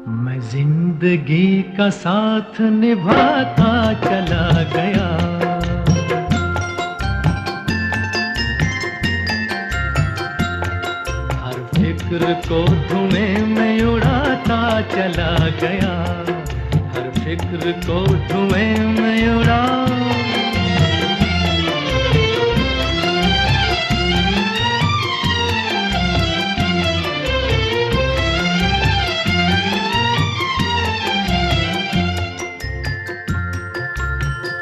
मैं जिंदगी का साथ निभाता चला गया, हर फिक्र को धुएं में उड़ाता चला गया, हर फिक्र को धुएं में उड़ा